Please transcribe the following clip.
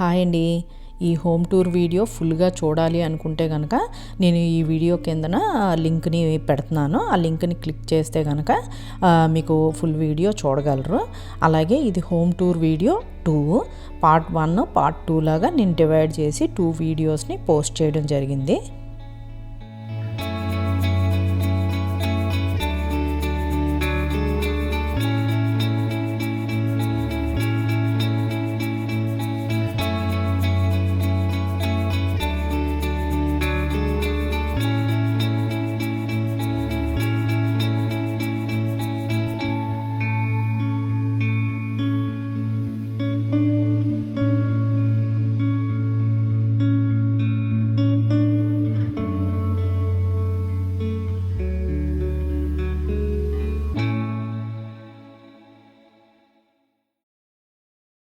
Hi అండి. ఈ home tour video ఫుల్గా చూడాలి అనుకుంటే కనుక నేను ఈ వీడియో కిందన లింక్ని పెడుతున్నాను. ఆ లింక్ని క్లిక్ చేస్తే కనుక మీకు ఫుల్ వీడియో చూడగలరు. అలాగే ఇది home tour video 2 part 1 part 2 లాగా నేను డివైడ్ చేసి 2 వీడియోస్ని పోస్ట్ చేయడం జరిగింది.